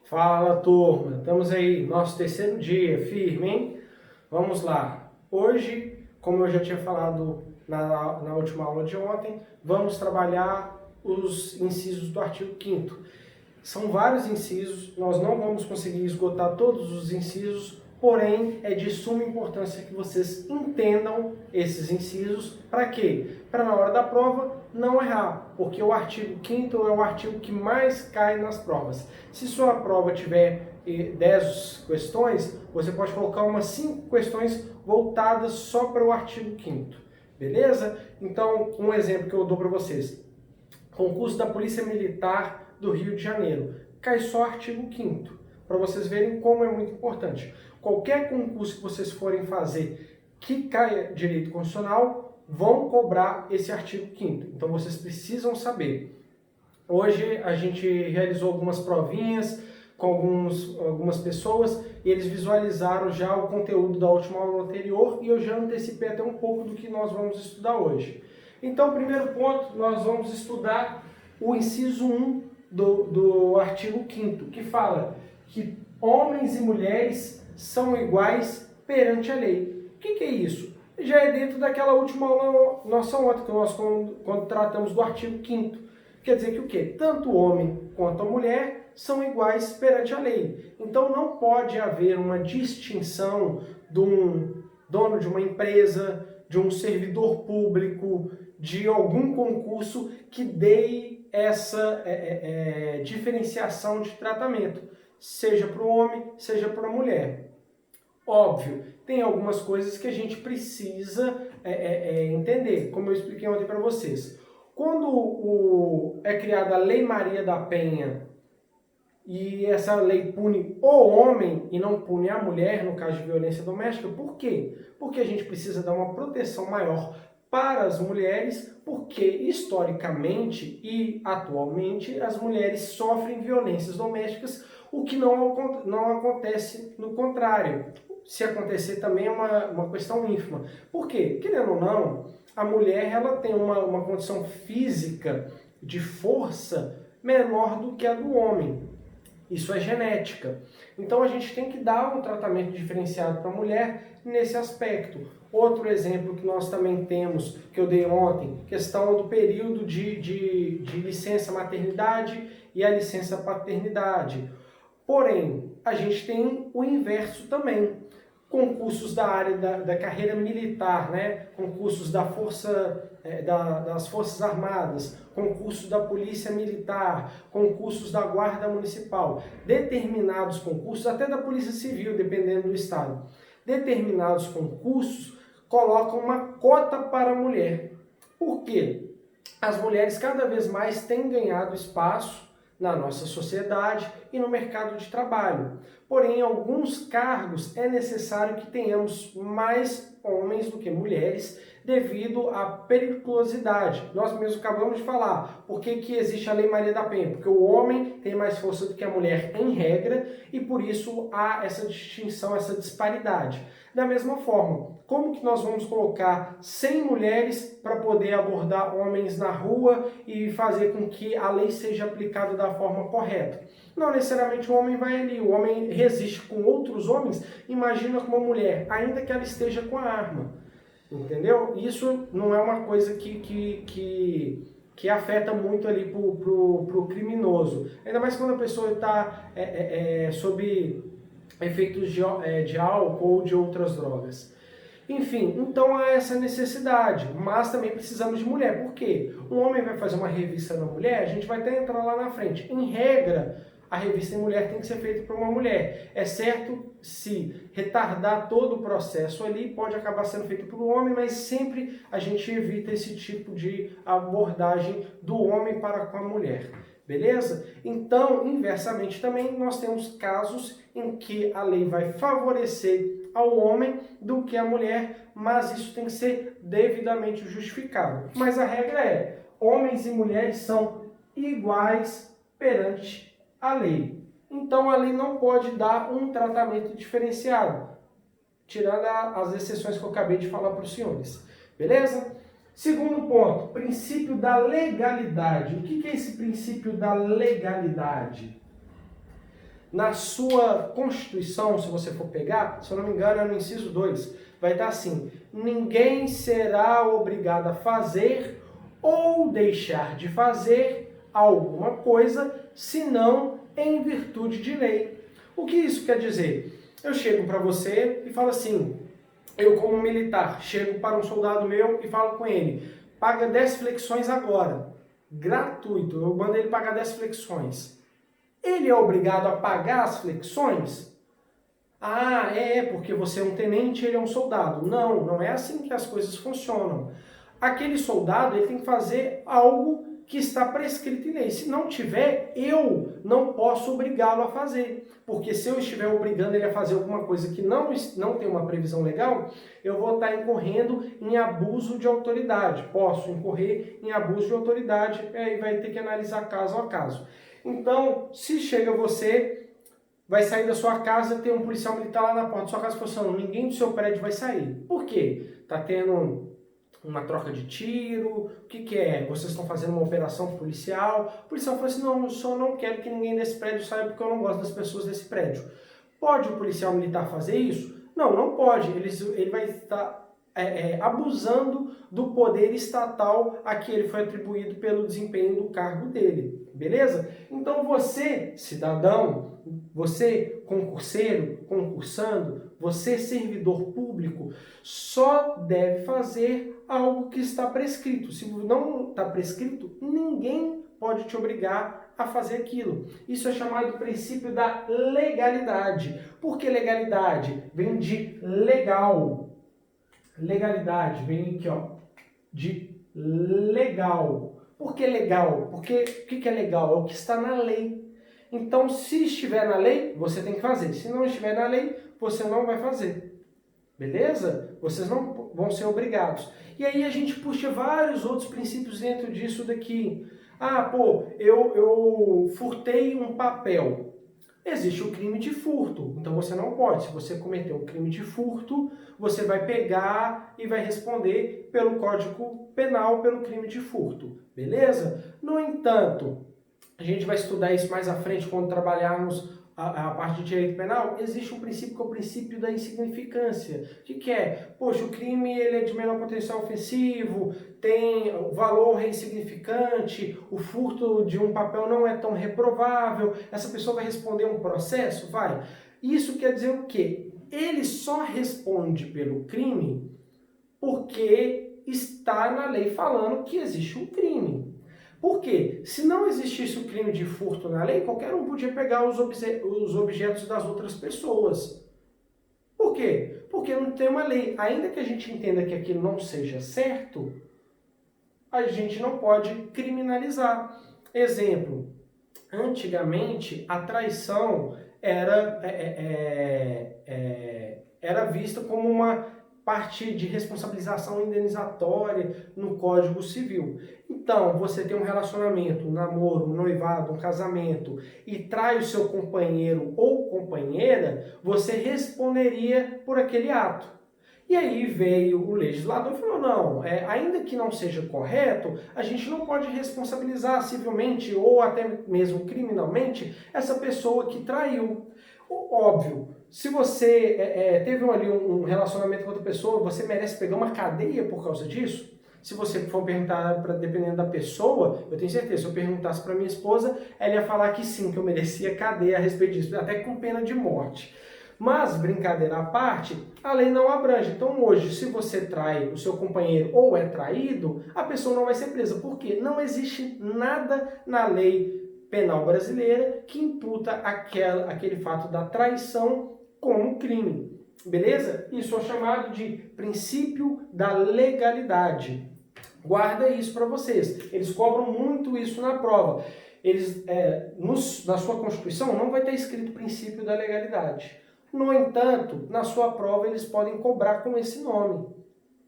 Fala, turma, estamos aí, nosso terceiro dia, firme, hein? Vamos lá. Hoje, como eu já tinha falado na última aula de ontem, vamos trabalhar os incisos do artigo 5º. São vários incisos, nós não vamos conseguir esgotar todos os incisos, porém é de suma importância que vocês entendam esses incisos. Para quê? Para na hora da prova não errar, porque o artigo 5º é o artigo que mais cai nas provas. Se sua prova tiver 10 questões, você pode colocar umas 5 questões voltadas só para o artigo 5º. Beleza? Então, um exemplo que eu dou para vocês. Concurso da Polícia Militar do Rio de Janeiro. Cai só artigo 5º, para vocês verem como é muito importante. Qualquer concurso que vocês forem fazer que caia direito constitucional, vão cobrar esse artigo 5º. Então vocês precisam saber. Hoje a gente realizou algumas provinhas com algumas pessoas e eles visualizaram já o conteúdo da última aula anterior e eu já antecipei até um pouco do que nós vamos estudar hoje. Então, primeiro ponto, nós vamos estudar o inciso 1 do artigo 5º, que fala que homens e mulheres são iguais perante a lei. O que é isso? Já é dentro daquela última aula nossa ontem, que nós quando tratamos do artigo 5º. Quer dizer que o quê? Tanto o homem quanto a mulher são iguais perante a lei. Então não pode haver uma distinção de um dono de uma empresa, de um servidor público, de algum concurso que dê essa diferenciação de tratamento, seja para o homem, seja para a mulher. Óbvio, tem algumas coisas que a gente precisa entender, como eu expliquei ontem para vocês. Quando é criada a Lei Maria da Penha e essa lei pune o homem e não pune a mulher, no caso de violência doméstica, por quê? Porque a gente precisa dar uma proteção maior para as mulheres, porque historicamente e atualmente as mulheres sofrem violências domésticas, o que não acontece no contrário. Se acontecer também é uma questão ínfima. Por quê? Querendo ou não, a mulher ela tem uma condição física de força menor do que a do homem. Isso é genética. Então a gente tem que dar um tratamento diferenciado para a mulher nesse aspecto. Outro exemplo que nós também temos, que eu dei ontem, questão do período de licença maternidade e a licença paternidade. Porém, a gente tem o inverso também. Concursos da área da carreira militar, né? Concursos das Forças Armadas, concursos da Polícia Militar, concursos da Guarda Municipal, determinados concursos, até da Polícia Civil, dependendo do estado. Determinados concursos colocam uma cota para a mulher. Por quê? As mulheres cada vez mais têm ganhado espaço na nossa sociedade e no mercado de trabalho. Porém, em alguns cargos é necessário que tenhamos mais homens do que mulheres devido à periculosidade. Nós mesmos acabamos de falar. Por que existe a Lei Maria da Penha? Porque o homem tem mais força do que a mulher em regra e por isso há essa distinção, essa disparidade. Da mesma forma, como que nós vamos colocar 100 mulheres para poder abordar homens na rua e fazer com que a lei seja aplicada da forma correta? Não necessariamente o homem vai ali, o homem resiste com outros homens, imagina com uma mulher, ainda que ela esteja com a arma. Entendeu? Isso não é uma coisa que afeta muito ali pro criminoso. Ainda mais quando a pessoa está sob efeitos de álcool ou de outras drogas. Enfim, então há essa necessidade, mas também precisamos de mulher. Por quê? Um homem vai fazer uma revista na mulher, a gente vai até entrar lá na frente. Em regra, a revista em mulher tem que ser feita por uma mulher. É certo, se retardar todo o processo ali, pode acabar sendo feito por um homem, mas sempre a gente evita esse tipo de abordagem do homem para com a mulher. Beleza? Então, inversamente também, nós temos casos em que a lei vai favorecer ao homem do que a mulher, mas isso tem que ser devidamente justificado. Mas a regra é, homens e mulheres são iguais perante a lei. Então, a lei não pode dar um tratamento diferenciado, tirando as exceções que eu acabei de falar para os senhores. Beleza? Segundo ponto, princípio da legalidade. O que é esse princípio da legalidade? Na sua Constituição, se você for pegar, se eu não me engano, é no inciso 2, vai estar assim: ninguém será obrigado a fazer ou deixar de fazer alguma coisa, senão em virtude de lei. O que isso quer dizer? Eu chego para você e falo assim, eu como militar, chego para um soldado meu e falo com ele, paga 10 flexões agora, gratuito, eu mando ele pagar 10 flexões. Ele é obrigado a pagar as flexões? Ah, porque você é um tenente, ele é um soldado. Não, não é assim que as coisas funcionam. Aquele soldado, ele tem que fazer algo que está prescrito em lei. Se não tiver, eu não posso obrigá-lo a fazer. Porque se eu estiver obrigando ele a fazer alguma coisa que não tem uma previsão legal, eu vou estar incorrendo em abuso de autoridade. Posso incorrer em abuso de autoridade, aí vai ter que analisar caso a caso. Então, se chega você, vai sair da sua casa, tem um policial militar lá na porta da sua casa falando, ninguém do seu prédio vai sair. Por quê? Tá tendo uma troca de tiro, o que é? Vocês estão fazendo uma operação policial? O policial fala assim, não, eu só não quero que ninguém desse prédio saia porque eu não gosto das pessoas desse prédio. Pode o policial militar fazer isso? Não, não pode. Ele vai estar abusando do poder estatal a que ele foi atribuído pelo desempenho do cargo dele, beleza? Então você, cidadão, você concurseiro, concursando, você servidor público, só deve fazer algo que está prescrito. Se não está prescrito, ninguém pode te obrigar a fazer aquilo. Isso é chamado de princípio da legalidade. Por que legalidade? Vem de legal. Legalidade, vem aqui, ó, de legal. Por que legal? Porque o que é legal? É o que está na lei. Então, se estiver na lei, você tem que fazer. Se não estiver na lei, você não vai fazer. Beleza? Vocês não vão ser obrigados. E aí a gente puxa vários outros princípios dentro disso daqui. Ah, pô, eu furtei um papel. Existe o crime de furto, então você não pode. Se você cometer um crime de furto, você vai pegar e vai responder pelo Código Penal pelo crime de furto, beleza? No entanto, a gente vai estudar isso mais à frente quando trabalharmos a parte de direito penal. Existe um princípio que é o princípio da insignificância. O que é? Poxa, o crime ele é de menor potencial ofensivo, tem o valor é insignificante, o furto de um papel não é tão reprovável, essa pessoa vai responder um processo? Vai. Isso quer dizer o quê? Ele só responde pelo crime porque está na lei falando que existe um crime. Por quê? Se não existisse o crime de furto na lei, qualquer um podia pegar os objetos das outras pessoas. Por quê? Porque não tem uma lei. Ainda que a gente entenda que aquilo não seja certo, a gente não pode criminalizar. Exemplo, antigamente a traição era vista como uma parte de responsabilização indenizatória no Código Civil. Então, você tem um relacionamento, um namoro, um noivado, um casamento e trai o seu companheiro ou companheira, você responderia por aquele ato. E aí veio o legislador e falou, não, ainda que não seja correto, a gente não pode responsabilizar civilmente ou até mesmo criminalmente essa pessoa que traiu. Óbvio, se você teve ali um relacionamento com outra pessoa, você merece pegar uma cadeia por causa disso? Se você for perguntar, dependendo da pessoa, eu tenho certeza, se eu perguntasse para minha esposa, ela ia falar que sim, que eu merecia cadeia a respeito disso, até com pena de morte. Mas, brincadeira à parte, a lei não abrange. Então hoje, se você trai o seu companheiro ou é traído, a pessoa não vai ser presa. Por quê? Não existe nada na lei penal brasileira que imputa aquele fato da traição como crime. Beleza? Isso é chamado de princípio da legalidade. Guarda isso para vocês. Eles cobram muito isso na prova. Na sua Constituição não vai estar escrito princípio da legalidade. No entanto, na sua prova eles podem cobrar com esse nome.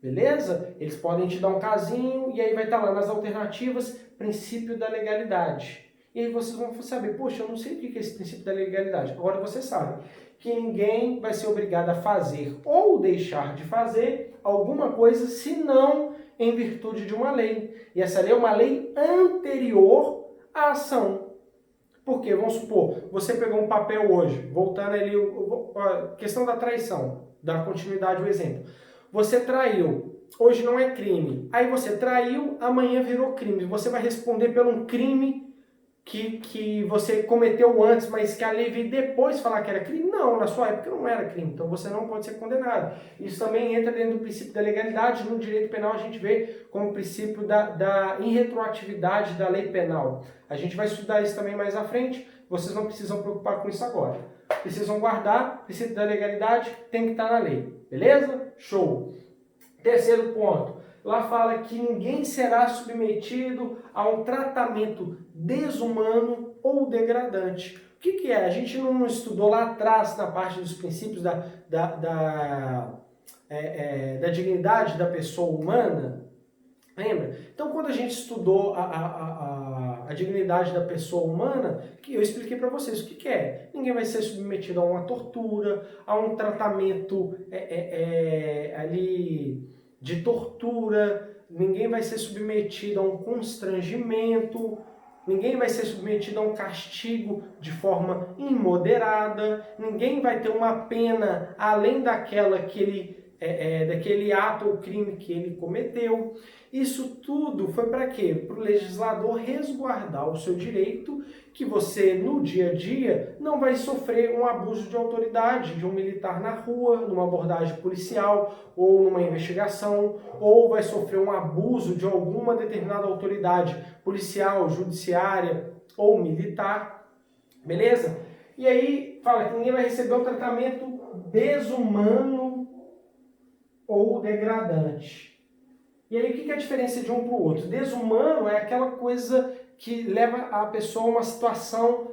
Beleza? Eles podem te dar um casinho e aí vai estar lá nas alternativas princípio da legalidade. E aí vocês vão saber, poxa, eu não sei o que é esse princípio da legalidade. Agora você sabe que ninguém vai ser obrigado a fazer ou deixar de fazer alguma coisa, senão em virtude de uma lei. E essa lei é uma lei anterior à ação. Porque, vamos supor, você pegou um papel hoje, voltando ali, a questão da traição, da continuidade, o exemplo. Você traiu, hoje não é crime. Aí você traiu, amanhã virou crime. Você vai responder por um crime que você cometeu antes, mas que a lei veio depois falar que era crime? Não, na sua época não era crime, então você não pode ser condenado. Isso também entra dentro do princípio da legalidade. No direito penal a gente vê como princípio da irretroatividade da lei penal. A gente vai estudar isso também mais à frente, vocês não precisam preocupar com isso agora. Precisam guardar, o princípio da legalidade tem que estar na lei, beleza? Show! Terceiro ponto. Lá fala que ninguém será submetido a um tratamento desumano ou degradante. O que é? A gente não estudou lá atrás, na parte dos princípios da dignidade da pessoa humana? Lembra? Então, quando a gente estudou a dignidade da pessoa humana, que eu expliquei para vocês o que é. Ninguém vai ser submetido a uma tortura, a um tratamento ali de tortura, ninguém vai ser submetido a um constrangimento, ninguém vai ser submetido a um castigo de forma imoderada, ninguém vai ter uma pena além daquela que ele daquele ato ou crime que ele cometeu. Isso tudo foi para quê? Para o legislador resguardar o seu direito, que você no dia a dia não vai sofrer um abuso de autoridade de um militar na rua, numa abordagem policial ou numa investigação, ou vai sofrer um abuso de alguma determinada autoridade policial, judiciária ou militar, beleza? E aí fala que ninguém vai receber um tratamento desumano ou degradante. E aí o que é a diferença de um para o outro? Desumano é aquela coisa que leva a pessoa a uma situação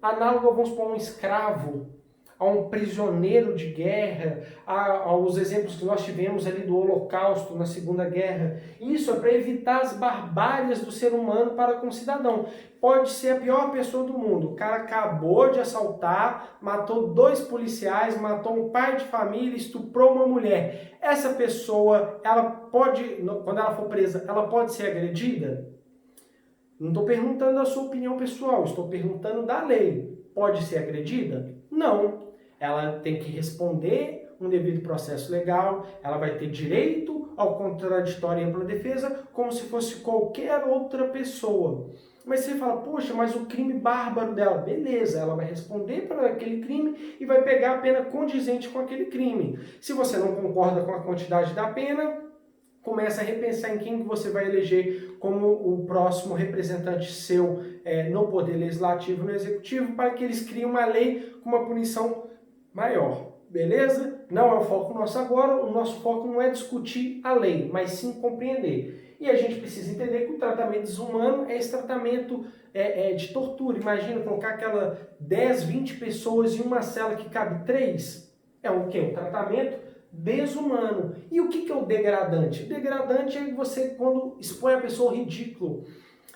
análoga, vamos supor, a um escravo, a um prisioneiro de guerra, aos exemplos que nós tivemos ali do Holocausto, na Segunda Guerra. Isso é para evitar as barbáries do ser humano para com o cidadão. Pode ser a pior pessoa do mundo. O cara acabou de assaltar, matou 2 policiais, matou um pai de família, estuprou uma mulher. Essa pessoa, ela pode, quando ela for presa, ela pode ser agredida? Não estou perguntando a sua opinião pessoal, estou perguntando da lei. Pode ser agredida? Não. Ela tem que responder um devido processo legal, ela vai ter direito ao contraditório e ampla defesa, como se fosse qualquer outra pessoa. Mas você fala, poxa, mas o crime bárbaro dela, beleza, ela vai responder para aquele crime e vai pegar a pena condizente com aquele crime. Se você não concorda com a quantidade da pena, começa a repensar em quem você vai eleger como o próximo representante seu no Poder Legislativo e no Executivo, para que eles criem uma lei com uma punição maior, beleza? Não é o foco nosso agora, o nosso foco não é discutir a lei, mas sim compreender. E a gente precisa entender que o tratamento desumano é esse tratamento de tortura. Imagina colocar aquela 10, 20 pessoas em uma cela que cabe 3. É o quê? Um tratamento desumano. E o que é o degradante? O degradante é você quando expõe a pessoa ao ridículo,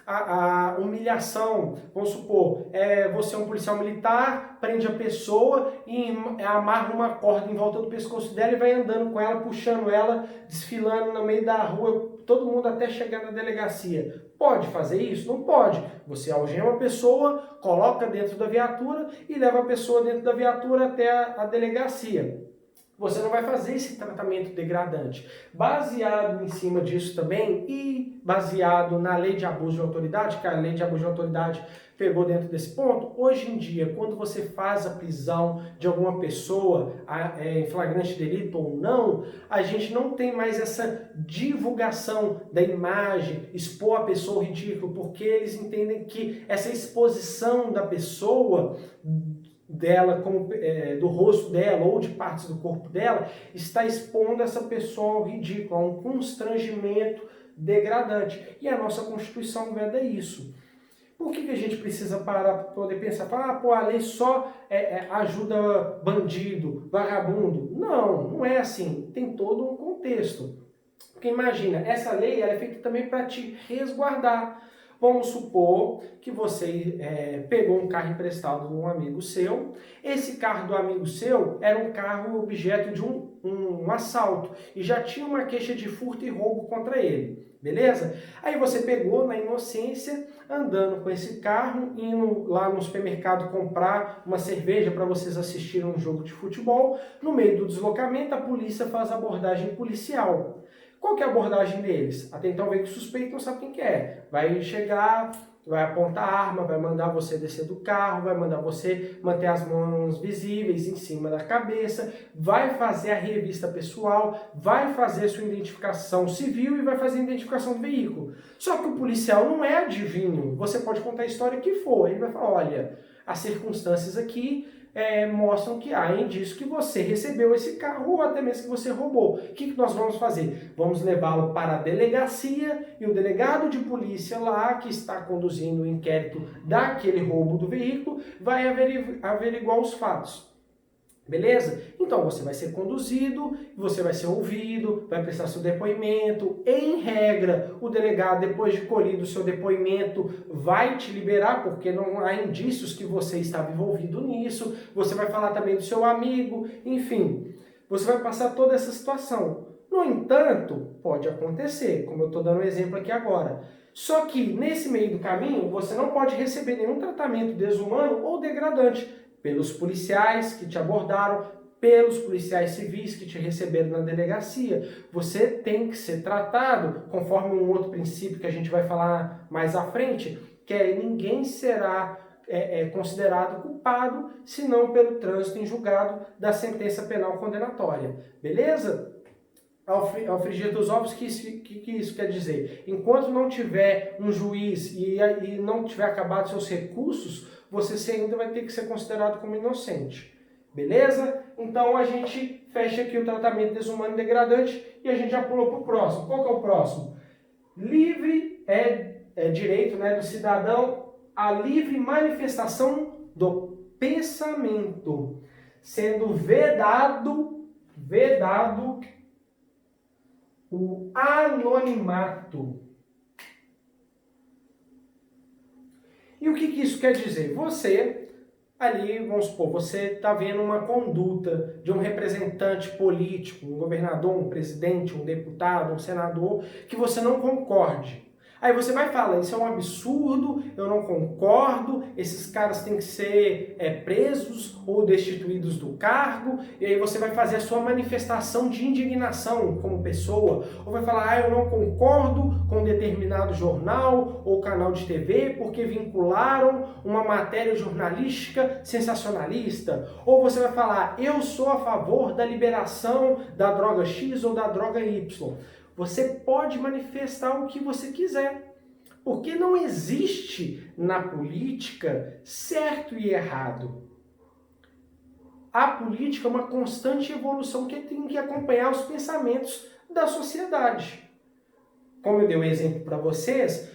a humilhação. Vamos supor, você é um policial militar, prende a pessoa e amarra uma corda em volta do pescoço dela e vai andando com ela, puxando ela, desfilando no meio da rua, todo mundo até chegar na delegacia. Pode fazer isso? Não pode. Você algema a pessoa, coloca dentro da viatura e leva a pessoa dentro da viatura até a delegacia. Você não vai fazer esse tratamento degradante. Baseado em cima disso também e baseado na lei de abuso de autoridade, que a lei de abuso de autoridade pegou dentro desse ponto, hoje em dia, quando você faz a prisão de alguma pessoa em flagrante delito ou não, a gente não tem mais essa divulgação da imagem, expor a pessoa ao ridículo, porque eles entendem que essa exposição da pessoa dela, do rosto dela ou de partes do corpo dela, está expondo essa pessoa ao ridículo, a um constrangimento degradante. E a nossa Constituição veda isso. Por que a gente precisa parar para poder pensar, a lei só ajuda bandido, vagabundo? Não, não é assim. Tem todo um contexto. Porque imagina, essa lei ela é feita também para te resguardar. Vamos supor que você pegou um carro emprestado de um amigo seu. Esse carro do amigo seu era um carro objeto de um assalto e já tinha uma queixa de furto e roubo contra ele, beleza? Aí você pegou na inocência, andando com esse carro, indo lá no supermercado comprar uma cerveja para vocês assistirem um jogo de futebol. No meio do deslocamento, a polícia faz abordagem policial. Qual que é a abordagem deles? Até então, vem que o suspeito não sabe quem que é. Vai chegar, vai apontar a arma, vai mandar você descer do carro, vai mandar você manter as mãos visíveis em cima da cabeça, vai fazer a revista pessoal, vai fazer sua identificação civil e vai fazer a identificação do veículo. Só que o policial não é adivinho. Você pode contar a história que for. Ele vai falar, olha, as circunstâncias aqui mostram que há indício que você recebeu esse carro ou até mesmo que você roubou. O que nós vamos fazer? Vamos levá-lo para a delegacia e o delegado de polícia lá, que está conduzindo o inquérito daquele roubo do veículo, vai averiguar os fatos. Beleza? Então você vai ser conduzido, você vai ser ouvido, vai prestar seu depoimento. Em regra, o delegado, depois de colhido o seu depoimento, vai te liberar, porque não há indícios que você estava envolvido nisso. Você vai falar também do seu amigo, enfim. Você vai passar toda essa situação. No entanto, pode acontecer, como eu estou dando um exemplo aqui agora. Só que, nesse meio do caminho, você não pode receber nenhum tratamento desumano ou degradante pelos policiais que te abordaram, pelos policiais civis que te receberam na delegacia. Você tem que ser tratado conforme um outro princípio que a gente vai falar mais à frente, que é ninguém será considerado culpado, senão pelo trânsito em julgado da sentença penal condenatória. Beleza? Ao frigir dos ovos, o que isso quer dizer? Enquanto não tiver um juiz e não tiver acabado seus recursos, você ainda vai ter que ser considerado como inocente. Beleza? Então a gente fecha aqui o tratamento desumano e degradante e a gente já pula para o próximo. Qual que é o próximo? Livre direito, né, do cidadão à livre manifestação do pensamento, sendo vedado o anonimato. E o que isso quer dizer? Você, ali, vamos supor, você está vendo uma conduta de um representante político, um governador, um presidente, um deputado, um senador, que você não concorde. Aí você vai falar, isso é um absurdo, eu não concordo, esses caras têm que ser presos ou destituídos do cargo, e aí você vai fazer a sua manifestação de indignação como pessoa, ou vai falar, eu não concordo com determinado jornal ou canal de TV porque vincularam uma matéria jornalística sensacionalista, ou você vai falar, eu sou a favor da liberação da droga X ou da droga Y. Você pode manifestar o que você quiser, porque não existe na política certo e errado. A política é uma constante evolução que tem que acompanhar os pensamentos da sociedade. Como eu dei um exemplo para vocês,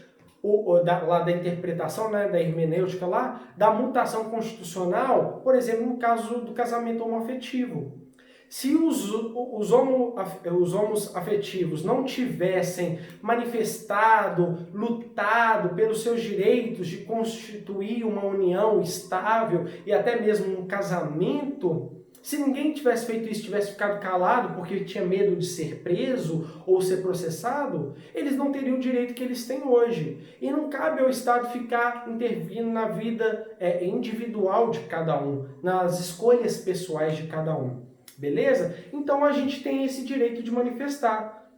lá da interpretação, né, da hermenêutica lá, da mutação constitucional, por exemplo, no caso do casamento homoafetivo. Se os homos afetivos não tivessem manifestado, lutado pelos seus direitos de constituir uma união estável e até mesmo um casamento, se ninguém tivesse feito isso, tivesse ficado calado porque tinha medo de ser preso ou ser processado, eles não teriam o direito que eles têm hoje. E não cabe ao Estado ficar intervindo na vida individual de cada um, nas escolhas pessoais de cada um. Beleza? Então a gente tem esse direito de manifestar.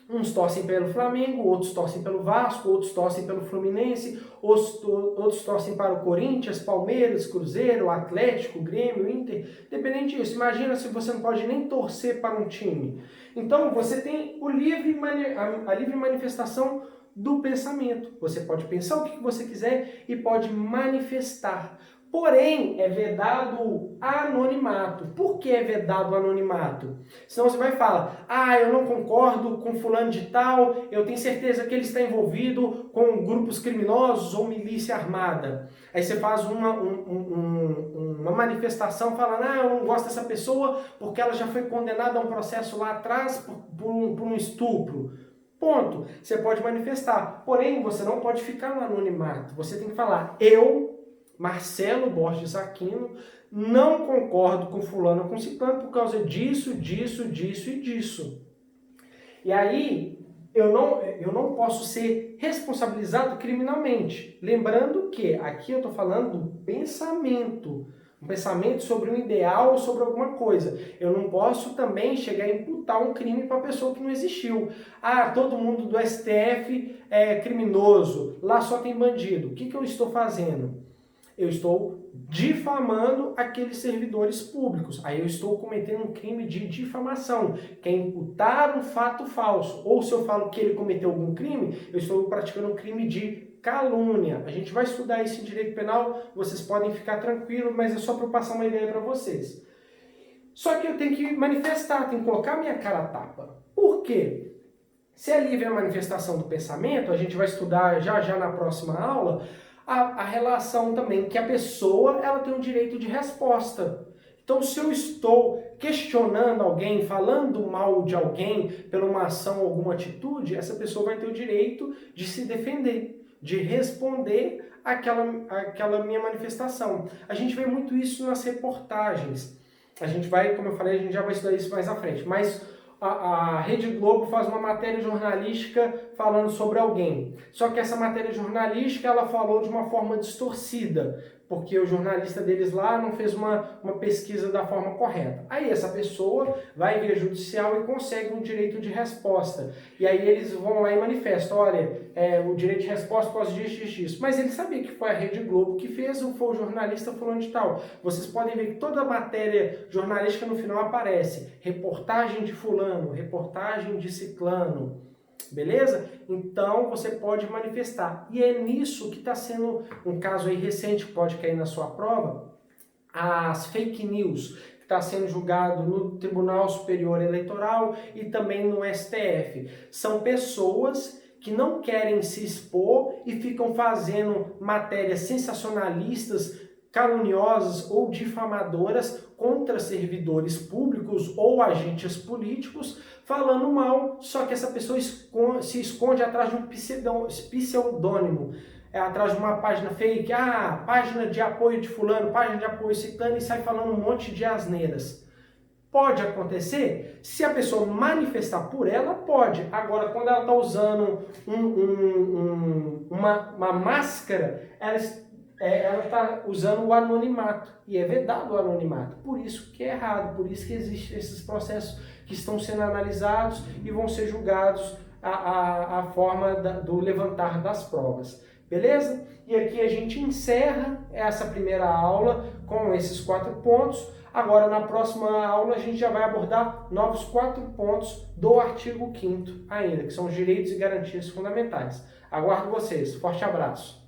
Uns torcem pelo Flamengo, outros torcem pelo Vasco, outros torcem pelo Fluminense, outros torcem para o Corinthians, Palmeiras, Cruzeiro, Atlético, Grêmio, Inter. Dependente disso, imagina se você não pode nem torcer para um time. Então você tem a livre manifestação do pensamento. Você pode pensar o que você quiser e pode manifestar. Porém, é vedado o anonimato. Por que é vedado o anonimato? Senão você vai falar, eu não concordo com fulano de tal, eu tenho certeza que ele está envolvido com grupos criminosos ou milícia armada. Aí você faz uma manifestação falando, eu não gosto dessa pessoa porque ela já foi condenada a um processo lá atrás por um estupro. Ponto. Você pode manifestar. Porém, você não pode ficar no anonimato. Você tem que falar, Marcelo Borges Aquino, não concordo com fulano ou com ciclano por causa disso, disso, disso e disso. E aí, eu não posso ser responsabilizado criminalmente. Lembrando que aqui eu estou falando do pensamento. Um pensamento sobre um ideal ou sobre alguma coisa. Eu não posso também chegar a imputar um crime para a pessoa que não existiu. Ah, todo mundo do STF é criminoso, lá só tem bandido. O que eu estou fazendo? Eu estou difamando aqueles servidores públicos. Aí eu estou cometendo um crime de difamação, que é imputar um fato falso. Ou se eu falo que ele cometeu algum crime, eu estou praticando um crime de calúnia. A gente vai estudar isso em direito penal, vocês podem ficar tranquilos, mas é só para eu passar uma ideia para vocês. Só que eu tenho que manifestar, tenho que colocar minha cara a tapa. Por quê? Se é livre a manifestação do pensamento, a gente vai estudar já na próxima aula, a relação também que a pessoa ela tem um direito de resposta. Então, se eu estou questionando alguém, falando mal de alguém por uma ação ou alguma atitude, essa pessoa vai ter o direito de se defender, de responder àquela minha manifestação. A gente vê muito isso nas reportagens. A gente vai, como eu falei, a gente já vai estudar isso mais à frente. Mas a Rede Globo faz uma matéria jornalística falando sobre alguém. Só que essa matéria jornalística ela falou de uma forma distorcida, porque o jornalista deles lá não fez uma pesquisa da forma correta. Aí essa pessoa vai via judicial e consegue um direito de resposta. E aí eles vão lá e manifestam, olha, o direito de resposta pós disso. Mas ele sabia que foi a Rede Globo que fez, ou foi o jornalista fulano de tal. Vocês podem ver que toda a matéria jornalística no final aparece reportagem de fulano, reportagem de ciclano. Beleza? Então você pode manifestar. E é nisso que está sendo um caso aí recente que pode cair na sua prova, as fake news, que está sendo julgado no Tribunal Superior Eleitoral e também no STF. São pessoas que não querem se expor e ficam fazendo matérias sensacionalistas, caluniosas ou difamadoras contra servidores públicos ou agentes políticos, falando mal, só que essa pessoa se esconde atrás de um pseudônimo, atrás de uma página fake, página de apoio de fulano, página de apoio ciclano, e sai falando um monte de asneiras. Pode acontecer? Se a pessoa manifestar por ela, pode. Agora, quando ela está usando uma máscara, ela está usando o anonimato, e é vedado o anonimato, por isso que é errado, por isso que existem esses processos que estão sendo analisados e vão ser julgados a forma do levantar das provas, beleza? E aqui a gente encerra essa primeira aula com esses 4 pontos. Agora na próxima aula a gente já vai abordar novos 4 pontos do artigo 5º ainda, que são os direitos e garantias fundamentais. Aguardo vocês, forte abraço!